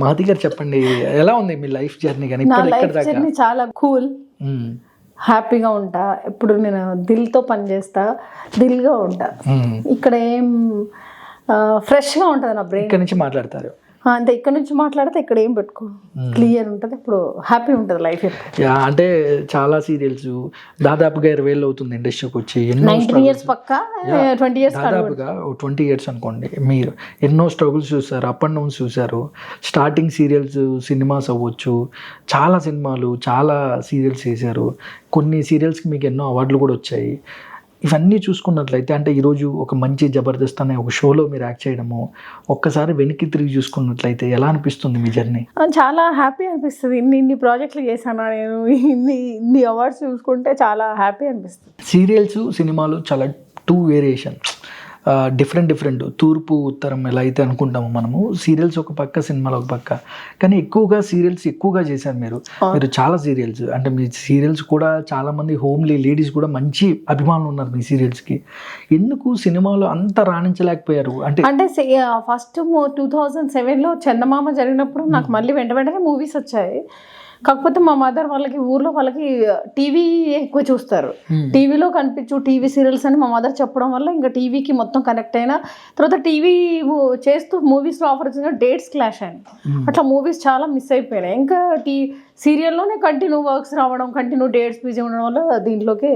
మహతి గారు చెప్పండి, ఎలా ఉంది మీ లైఫ్ జర్నీ? కానీ నా ఇప్పుడు లైఫ్ ఎక్కడ దాకా? జర్నీ చాలా కూల్, హ్యాపీగా ఉంటా. ఇప్పుడు నేను దిల్తో పని చేస్తా, దిల్గా ఉంటా. ఇక్కడ ఏం ఫ్రెష్గా ఉంటుంది నా బ్రెయిన్. ఇక్కడ నుంచి మాట్లాడతారు అంతే, ఇక్కడ నుంచి మాట్లాడితే ఇక్కడ ఏం పెట్టుకో, క్లియర్ ఉంటుంది. ఇప్పుడు హ్యాపీ ఉంటుంది లైఫ్. యా, అంటే చాలా సీరియల్స్ దాదాపుగా 20 ఏళ్ళు అవుతుంది ఇండస్ట్రీకి వచ్చి. 19 years పక్కా, 20 years దాదాపుగా 20 years అనుకోండి. మీరు ఎన్నో స్ట్రగుల్స్ చూసారు, అప్ అండ్ డౌన్స్ చూసారు. స్టార్టింగ్ సీరియల్స్, సినిమాస్ అవ్వచ్చు, చాలా సినిమాలు, చాలా సీరియల్స్ చేశారు. కొన్ని సీరియల్స్కి మీకు ఎన్నో అవార్డులు కూడా వచ్చాయి. ఇవన్నీ చూసుకున్నట్లయితే, అంటే ఈరోజు ఒక మంచి జబర్దస్త్ అనే ఒక షోలో మీరు యాక్ట్ చేయడము, ఒక్కసారి వెనక్కి తిరిగి చూసుకున్నట్లయితే ఎలా అనిపిస్తుంది మీ జర్నీ? చాలా హ్యాపీ అనిపిస్తుంది. ఇన్ని ప్రాజెక్టులు చేశాను నేను, ఇన్ని అవార్డ్స్ చూసుకుంటే చాలా హ్యాపీ అనిపిస్తుంది. సీరియల్స్, సినిమాలు చాలా టూ వేరియేషన్, డిఫరెంట్. తూర్పు ఉత్తరం ఎలా అయితే అనుకుంటామో మనము, సీరియల్స్ ఒక పక్క, సినిమాలు ఒక పక్క. కానీ ఎక్కువగా సీరియల్స్ ఎక్కువగా చేశారు మీరు చాలా సీరియల్స్. అంటే మీ సీరియల్స్ కూడా చాలా మంది హోమ్లీ లేడీస్ కూడా మంచి అభిమానులు ఉన్నారు మీ సీరియల్స్కి. ఎందుకు సినిమాలో అంత రాణించలేకపోయారు? అంటే ఫస్ట్ 2007లో చందమామ జరిగినప్పుడు నాకు మళ్ళీ వెంటనే మూవీస్ వచ్చాయి. కాకపోతే మా మదర్ ఊర్లో వాళ్ళకి టీవీ ఎక్కువ చూస్తారు, టీవీలో కనిపించు టీవీ సీరియల్స్ అని మా మదర్ చెప్పడం వల్ల ఇంకా టీవీకి మొత్తం కనెక్ట్ అయినా. తర్వాత టీవీ చేస్తూ మూవీస్లో ఆఫర్ వచ్చిన డేట్స్ క్లాష్ అయ్యాయి. అట్లా మూవీస్ చాలా మిస్ అయిపోయినాయి. ఇంకా సీరియల్లోనే కంటిన్యూ వర్క్స్ రావడం, కంటిన్యూ డేట్స్ బిజీ ఉండడం వల్ల దీంట్లోకి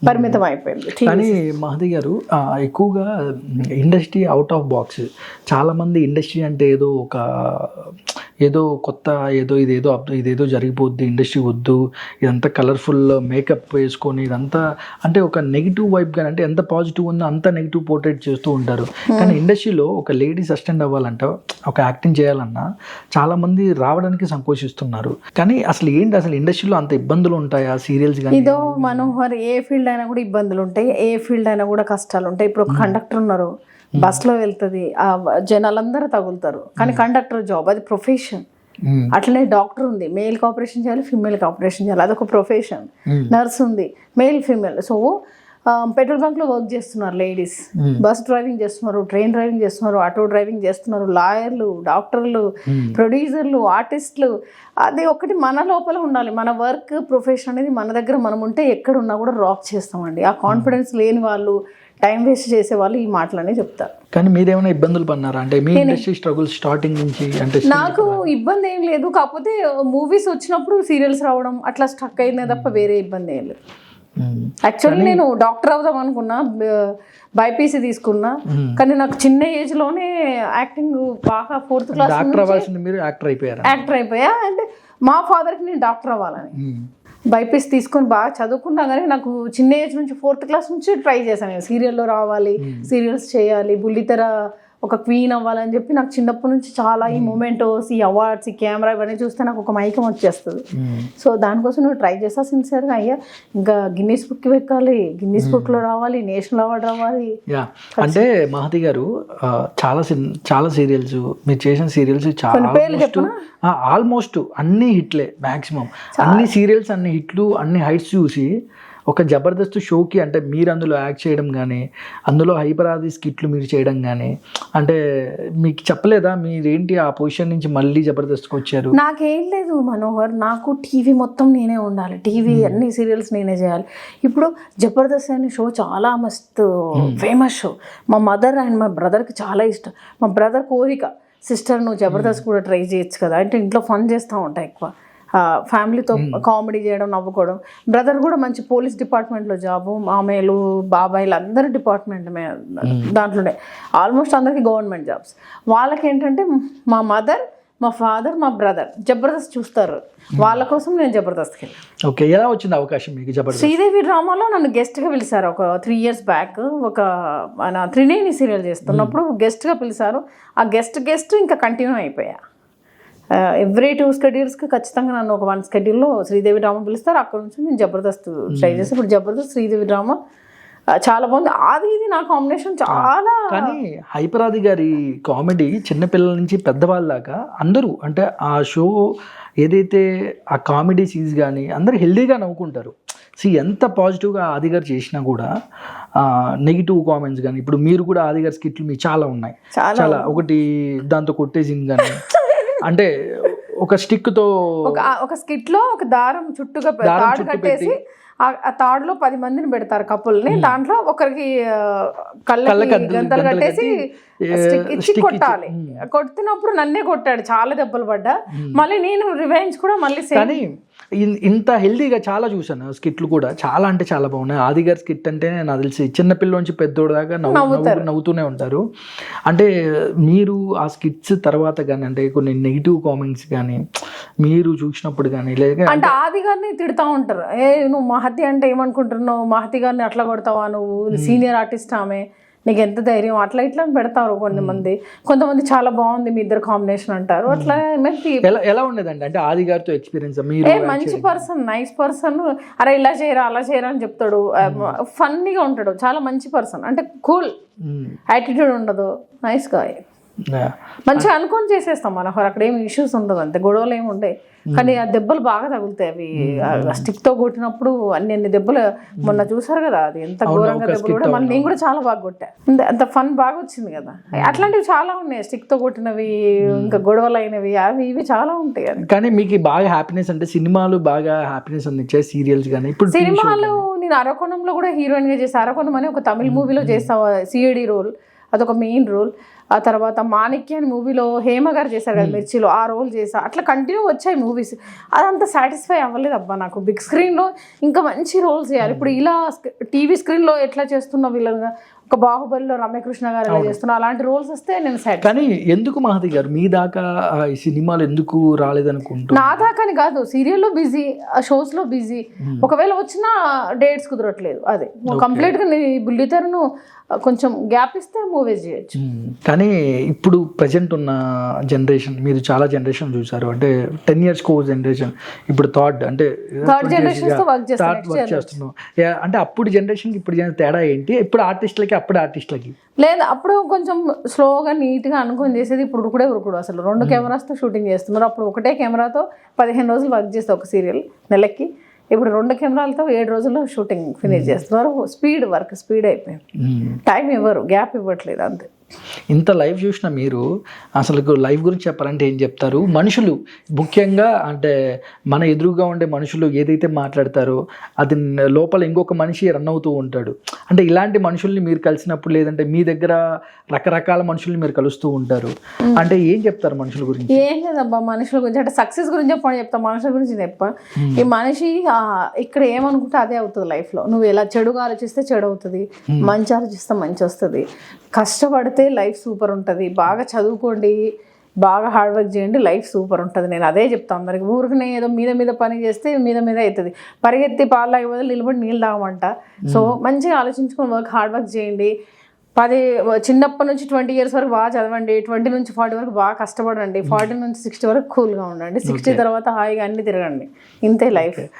పరిమితం అయిపోయింది. కానీ మహతి గారు ఎక్కువగా ఇండస్ట్రీ అవుట్ ఆఫ్ బాక్స్. చాలామంది ఇండస్ట్రీ అంటే ఏదో కొత్త, ఇదేదో జరిగిపోద్ది, ఇండస్ట్రీ వద్దు, ఇదంతా కలర్ఫుల్ మేకప్ వేసుకొని ఇదంతా, అంటే ఒక నెగిటివ్ వైబ్. కానీ అంటే ఎంత పాజిటివ్ ఉందో అంత నెగిటివ్ పోర్ట్రేట్ చేస్తూ ఉంటారు. కానీ ఇండస్ట్రీలో ఒక లేడీ అసిస్టెంట్ అవ్వాలంటే, ఒక యాక్టింగ్ చేయాలన్నా చాలామంది రావడానికి సంకోచిస్తున్నారు. కానీ అసలు ఇండస్ట్రీలో అంత ఇబ్బందులు ఉంటాయా? సీరియల్స్ కానీ ఇదో మనోహర్, ఏ ఫీల్డ్ అయినా కూడా ఇబ్బందులు ఉంటాయి, ఏ ఫీల్డ్ అయినా కూడా కష్టాలు ఉంటాయి. ఇప్పుడు ఒక కండక్టర్ ఉన్నారు, బస్లో వెళ్తుంది, ఆ జనాలందరూ తగులుతారు. కానీ కండక్టర్ జాబ్ అది ప్రొఫెషన్. అట్లనే డాక్టర్ ఉంది, మేల్కి ఆపరేషన్ చేయాలి, ఫిమేల్కి ఆపరేషన్ చేయాలి, అదొక ప్రొఫెషన్. నర్స్ ఉంది, మేల్ ఫిమేల్. సో పెట్రోల్ బంక్లో వర్క్ చేస్తున్నారు లేడీస్, బస్ డ్రైవింగ్ చేస్తున్నారు, ట్రైన్ డ్రైవింగ్ చేస్తున్నారు, ఆటో డ్రైవింగ్ చేస్తున్నారు, లాయర్లు, డాక్టర్లు, ప్రొడ్యూసర్లు, ఆర్టిస్టులు. అది ఒకటి మన లోపల ఉండాలి. మన వర్క్ ప్రొఫెషన్ అనేది మన దగ్గర మనం ఉంటే ఎక్కడున్నా కూడా రాక్ చేస్తామండి. ఆ కాన్ఫిడెన్స్ లేని వాళ్ళు, టైం వేస్ట్ చేసే వాళ్ళు ఈ మాటలనే చెప్తారు. కానీ మీరేమైనా ఇబ్బందులు పన్నారా? అంటే మీ ఇండస్ట్రీ స్ట్రగుల్ స్టార్టింగ్ నుంచి? అంటే నాకు ఇబ్బంది ఏం లేదు, కాకపోతే మూవీస్ వచ్చినప్పుడు సీరియల్స్ రావడం అట్లా స్టక్ అయిందే తప్ప వేరే ఇబ్బంది ఏం లేదు. యాక్చువల్లీ నేను డాక్టర్ అవుదాం అనుకున్నా, బైపీసీ తీసుకున్నా. కానీ నాకు చిన్న ఏజ్ లోనే యాక్టింగ్ బాగా, 4th క్లాస్ యాక్టర్ అయిపోయా. అంటే మా ఫాదర్కి నేను డాక్టర్ అవ్వాలని బైపీసీ తీసుకొని బాగా చదువుకున్నా. కానీ నాకు చిన్న ఏజ్ నుంచి 4th క్లాస్ నుంచి ట్రై చేశాను, నేను సీరియల్లో రావాలి, సీరియల్స్ చేయాలి, బుల్లితెర ఒక క్వీన్ అవ్వాలని చెప్పి. నాకు చిన్నప్పటి నుంచి చాలా ఈ మూమెంటోస్, ఈ అవార్డ్స్, ఈ కెమెరా ఇవన్నీ చూస్తే నాకు ఒక మైకం వచ్చేస్తుంది. సో దానికోసం నువ్వు ట్రై చేస్తా సిన్సియర్గా. అయ్యా ఇంకా గిన్నీస్ బుక్కి ఎక్కాలి, గిన్నీస్ బుక్లో రావాలి, నేషనల్ అవార్డు రావాలి. అంటే మహతి గారు చాలా సీరియల్స్ మీరు చేసిన సీరియల్స్ ఆల్మోస్ట్ అన్ని హిట్లే. మ్యాక్సిమం అన్ని సీరియల్స్, అన్ని హిట్లు, అన్ని హైట్స్ చూసి ఒక జబర్దస్త్ షోకి, అంటే మీరు అందులో యాక్ట్ చేయడం కానీ, అందులో హైపరాది స్కిట్లు మీరు చేయడం కానీ, అంటే మీకు చెప్పలేదా మీరేంటి ఆ పొజిషన్ నుంచి మళ్ళీ జబర్దస్త్కి వచ్చారు? నాకేం లేదు మనోహర్, నాకు టీవీ మొత్తం నేనే ఉండాలి, టీవీ అన్ని సీరియల్స్ నేనే చేయాలి. ఇప్పుడు జబర్దస్త్ అనే షో చాలా మస్తు ఫేమస్ షో. మా మదర్ అండ్ మా బ్రదర్కి చాలా ఇష్టం. మా బ్రదర్ కోరిక, సిస్టర్ నువ్వు జబర్దస్త్ కూడా ట్రై చేయొచ్చు కదా అంటే, ఇంట్లో ఫన్ చేస్తూ ఉంటాయి ఎక్కువ, ఫ్యామిలీతో కామెడీ చేయడం, నవ్వుకోవడం. బ్రదర్ కూడా మంచి పోలీస్ డిపార్ట్మెంట్లో జాబు, మామయ్యలు, బాబాయిలు అందరూ డిపార్ట్మెంట్ దాంట్లోనే, ఆల్మోస్ట్ అందరికీ గవర్నమెంట్ జాబ్స్. వాళ్ళకి ఏంటంటే మా మదర్, మా ఫాదర్, మా బ్రదర్ జబర్దస్త్ చూస్తారు, వాళ్ళ కోసం నేను జబర్దస్త్కి వెళ్ళాను. ఓకే, ఎలా వచ్చింది అవకాశం మీకు జబర్దస్త్? శ్రీదేవి డ్రామాలో నన్ను గెస్ట్గా పిలిచారు ఒక 3 years బ్యాక్. ఒక మన త్రినేని సీరియల్ చేస్తున్నప్పుడు గెస్ట్గా పిలిచారు. ఆ గెస్ట్ ఇంకా కంటిన్యూ అయిపోయా. ఎవ్రీ 2 schedules ఖచ్చితంగా నన్ను ఒక 1 schedule శ్రీదేవి డ్రామా పిలుస్తారు. అక్కడ నుంచి నేను జబర్దస్త్ ట్రై చేసి, ఇప్పుడు జబర్దస్త్, శ్రీదేవి డ్రామా చాలా బాగుంది. అది ఇది నా కాంబినేషన్ చాలా. కానీ హైపరాది గారి కామెడీ చిన్నపిల్లల నుంచి పెద్దవాళ్ళ దాకా అందరూ, అంటే ఆ షో ఏదైతే ఆ కామెడీ సీన్స్ కానీ అందరూ హెల్దీగా నవ్వుకుంటారు. ఎంత పాజిటివ్గా ఆది గారు చేసినా కూడా నెగిటివ్ కామెంట్స్ కానీ, ఇప్పుడు మీరు కూడా ఆది గారి స్కిట్లు మీకు చాలా ఉన్నాయి, చాలా ఒకటి దాంతో కొట్టే సీన్ కానీ అంటే ఒక స్టిక్తో ఒక స్కిట్ లో ఒక దారం చుట్టుగా తాడు కట్టేసి ఆ తాడులో 10 మందిని పెడతారు కపుల్ని. దాంట్లో ఒకరికి కళ్ళకి గంతలు కట్టేసి స్టిక్ ఇచ్చి కొట్టాలి. కొట్టినప్పుడు నన్నే కొట్టాడు, చాలా దెబ్బలు పడ్డా. మళ్ళీ నేను రివెంజ్ కూడా మళ్ళీ కానీ ఇంత హెల్దీగా చాలా చూసాను స్కిట్లు కూడా, చాలా అంటే చాలా బాగున్నాయి. ఆది గారి స్కిట్ అంటే నాకు తెలిసి చిన్నపిల్ల నుంచి పెద్దోడు దాకా నవ్వుతూనే ఉంటారు. అంటే మీరు ఆ స్కిట్స్ తర్వాత కానీ అంటే కొన్ని నెగిటివ్ కామెంట్స్ కానీ మీరు చూసినప్పుడు కానీ లేక అంటే ఆది గారిని తిడతా ఉంటారు, నువ్వు మహతి అంటే ఏమనుకుంటున్నావు, మహతి గారిని అట్లా కొడతావా, నువ్వు సీనియర్ ఆర్టిస్ట్ ఆమె, నీకు ఎంత ధైర్యం, అట్లా ఇట్లా పెడతారు కొంతమంది చాలా బాగుంది మీ ఇద్దరు కాంబినేషన్ అంటారు. అట్లా ఎలా ఉండేదండి అంటే ఆది గారితో ఎక్స్పీరియన్స్? మీరు మంచి పర్సన్, నైస్ పర్సన్, అరే ఇలా చేయరా అలా చేయరా అని చెప్తాడు, ఫన్నీగా ఉంటాడు, చాలా మంచి పర్సన్. అంటే కూల్ యాటిట్యూడ్ ఉండదు, నైస్ గా, మంచిగా అనుకొని చేసేస్తాం మనం. అక్కడ ఏమి ఇష్యూస్ ఉండదు, అంతే గొడవలు ఏమి ఉండవు. కానీ ఆ దెబ్బలు బాగా తగులుతాయి, అవి స్టిక్ తో కొట్టినప్పుడు అన్ని దెబ్బలు మొన్న చూసారు కదా, అది ఎంత ఘోరంగా దెబ్బలు కూడా. మళ్ళీ నేను కూడా చాలా బాగా కొట్టా, అంత ఫన్ బాగా వచ్చింది కదా. అట్లాంటివి చాలా ఉన్నాయి, స్టిక్ తో కొట్టినవి, ఇంకా గొడవలు అయినవి, అవి ఇవి చాలా ఉంటాయి. కానీ మీకు బాగా హ్యాపీనెస్ అంటే సినిమాలు బాగా హ్యాపీనెస్ అందించే సీరియల్స్ కానీ? ఇప్పుడు సినిమాలు నేను అరకోణంలో కూడా హీరోయిన్ గా చేస్తాను. అరకోణం అని ఒక తమిళ మూవీలో చేస్తాను సిఐడి రోల్, అదొక మెయిన్ రోల్. ఆ తర్వాత మాణిక్య అని మూవీలో హేమ గారు చేశారు కదా మిర్చిలో, ఆ రోల్ చేసా. అట్లా కంటిన్యూ వచ్చాయి మూవీస్, అదంతా సాటిస్ఫై అవ్వలేదు అబ్బా నాకు. బిగ్ స్క్రీన్లో ఇంకా మంచి రోల్స్ చేయాలి. ఇప్పుడు ఇలా టీవీ స్క్రీన్లో ఎట్లా చేస్తున్నా వీళ్ళగా, ఒక బాహుబలిలో రమ్యకృష్ణ గారు ఎలా చేస్తున్నా, అలాంటి రోల్స్ వస్తే నేను సాటిస్ఫై. కానీ ఎందుకు మహతి గారు మీ దాకా ఈ సినిమాలు ఎందుకు రాలేదనుకుంటా? నా దాకా అని కాదు, సీరియల్లో బిజీ, షోస్లో బిజీ. ఒకవేళ వచ్చినా డేట్స్ కుదరట్లేదు. అదే కంప్లీట్ గా బుల్లితెరను కొంచెం గ్యాప్ ఇస్తే మూవీస్ చేయొచ్చు. కానీ ఇప్పుడు ప్రజెంట్ ఉన్న జనరేషన్, మీరు చాలా జనరేషన్ చూసారు, అంటే 10 years జనరేషన్, ఇప్పుడు థర్డ్ జనరేషన్ వర్క్ చేస్తున్నాం. అంటే అప్పుడు జనరేషన్ ఇప్పుడు తేడా ఏంటి? ఇప్పుడు ఆర్టిస్టులకి అప్పుడు ఆర్టిస్టులకి లేదు, అప్పుడు కొంచెం స్లోగా నీట్గా అనుకొని చేసేది. ఇప్పుడు ఉరుకుడు అసలు 2 కెమెరాస్తో షూటింగ్ చేస్తున్నారు. అప్పుడు ఒకటే కెమెరాతో 15 రోజులు వర్క్ చేస్తే ఒక సీరియల్ నెలకి. ఇప్పుడు 2 కెమెరాలతో 7 రోజుల్లో షూటింగ్ ఫినిష్ చేస్తున్నారు. స్పీడ్ అయిపోయింది, టైం ఇవ్వరు, గ్యాప్ ఇవ్వట్లేదు, అంతే. ఇంత లైవ్ చూసిన మీరు అసలు లైవ్ గురించి చెప్పాలంటే ఏం చెప్తారు? మనుషులు ముఖ్యంగా అంటే మన ఎదురుగా ఉండే మనుషులు ఏదైతే మాట్లాడతారో అది లోపల ఇంకొక మనిషి రన్ అవుతూ ఉంటాడు. అంటే ఇలాంటి మనుషుల్ని మీరు కలిసినప్పుడు, లేదంటే మీ దగ్గర రకరకాల మనుషుల్ని మీరు కలుస్తూ ఉంటారు, అంటే ఏం చెప్తారు మనుషుల గురించి? ఏం లేదబ్బా మనుషుల గురించి, అంటే సక్సెస్ గురించి చెప్తాను, మనుషుల గురించి చెప్ప. ఈ మనిషి ఇక్కడ ఏమనుకుంటే అదే అవుతుంది లైఫ్లో. నువ్వు ఎలా చెడుగా ఆలోచిస్తే చెడు అవుతుంది, మంచి ఆలోచిస్తే మంచి వస్తుంది. కష్టపడితే లైఫ్ సూపర్ ఉంటుంది, బాగా చదువుకోండి, బాగా హార్డ్ వర్క్ చేయండి, లైఫ్ సూపర్ ఉంటుంది. నేను అదే చెప్తాను అందరికి. ఊరికనే ఏదో మీద పని చేస్తే మీద అవుతుంది. పరిగెత్తి పాలు తాగే బదులు నిలబడి నీళ్ళు తాగమంట. సో మంచిగా ఆలోచించుకొని హార్డ్ వర్క్ చేయండి. చిన్నప్పటి నుంచి 20 years వరకు బాగా చదవండి, 20 నుంచి 40 వరకు బాగా కష్టపడండి, 40 నుంచి 60 వరకు కూల్గా ఉండండి, 60 తర్వాత హాయిగా అన్ని తిరగండి. ఇంతే లైఫ్.